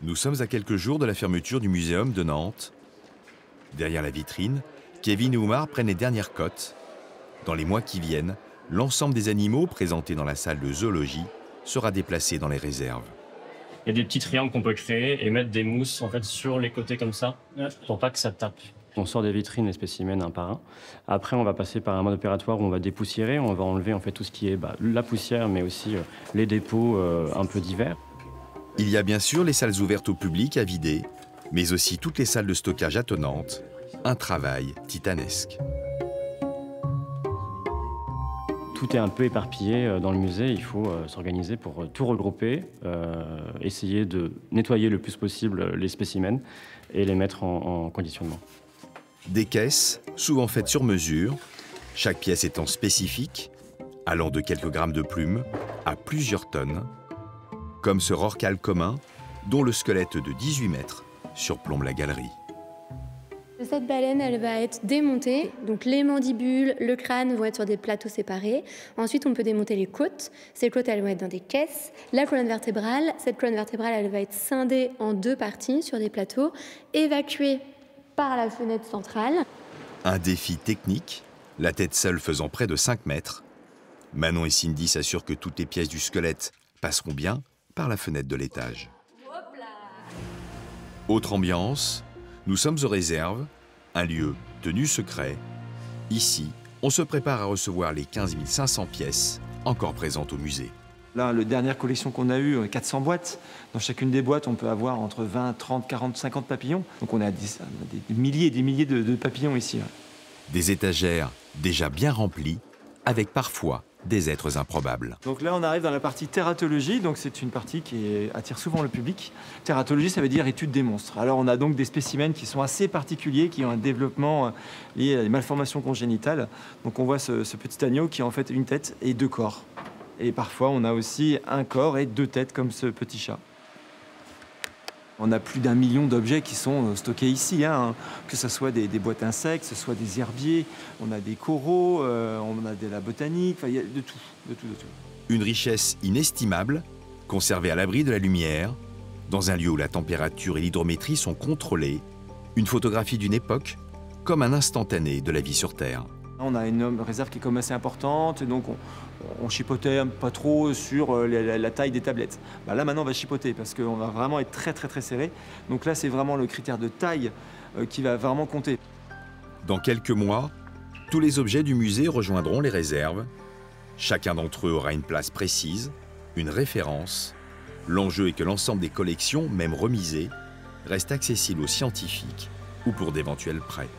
Nous sommes à quelques jours de la fermeture du Muséum de Nantes. Derrière la vitrine, Kevin et Oumar prennent les dernières cotes. Dans les mois qui viennent, l'ensemble des animaux présentés dans la salle de zoologie sera déplacé dans les réserves. Il y a des petits triangles qu'on peut créer et mettre des mousses en fait sur les côtés comme ça, pour pas que ça tape. On sort des vitrines les spécimens un par un. Après, on va passer par un mode opératoire où on va dépoussiérer. On va enlever en fait tout ce qui est la poussière, mais aussi les dépôts un peu divers. Il y a bien sûr les salles ouvertes au public à vider, mais aussi toutes les salles de stockage attenantes. Un travail titanesque. Tout est un peu éparpillé dans le musée. Il faut s'organiser pour tout regrouper, essayer de nettoyer le plus possible les spécimens et les mettre en conditionnement. Des caisses, souvent faites sur mesure, chaque pièce étant spécifique, allant de quelques grammes de plumes à plusieurs tonnes, comme ce rorqual commun, dont le squelette de 18 mètres surplombe la galerie. Cette baleine, elle va être démontée, donc les mandibules, le crâne vont être sur des plateaux séparés. Ensuite, on peut démonter les côtes. Ces côtes, elles vont être dans des caisses. La colonne vertébrale, cette colonne vertébrale, elle va être scindée en deux parties sur des plateaux, évacuée par la fenêtre centrale. Un défi technique, la tête seule faisant près de 5 mètres. Manon et Cindy s'assurent que toutes les pièces du squelette passeront bien par la fenêtre de l'étage. Autre ambiance, nous sommes aux réserves, un lieu tenu secret. Ici, on se prépare à recevoir les 15 500 pièces encore présentes au musée. Là, la dernière collection qu'on a eue, 400 boîtes. Dans chacune des boîtes, on peut avoir entre 20, 30, 40, 50 papillons. Donc on a des milliers et des milliers de papillons ici. Des étagères déjà bien remplies, avec parfois des êtres improbables. Donc là, on arrive dans la partie tératologie. Donc c'est une partie qui attire souvent le public. Tératologie, ça veut dire étude des monstres. Alors on a donc des spécimens qui sont assez particuliers, qui ont un développement lié à des malformations congénitales. Donc on voit ce petit agneau qui a en fait une tête et 2 corps. Et parfois, on a aussi un corps et 2 têtes, comme ce petit chat. On a plus d'1 million d'objets qui sont stockés ici, que ce soit des boîtes insectes, que ce soit des herbiers, on a des coraux, on a de la botanique, enfin, il y a de tout. Une richesse inestimable, conservée à l'abri de la lumière, dans un lieu où la température et l'hydrométrie sont contrôlées, une photographie d'une époque, comme un instantané de la vie sur Terre. On a une réserve qui est comme assez importante, et donc on chipotait pas trop sur la taille des tablettes. Là maintenant on va chipoter parce qu'on va vraiment être très très très serré. Donc là c'est vraiment le critère de taille qui va vraiment compter. Dans quelques mois, tous les objets du musée rejoindront les réserves. Chacun d'entre eux aura une place précise, une référence. L'enjeu est que l'ensemble des collections, même remisées, restent accessibles aux scientifiques ou pour d'éventuels prêts.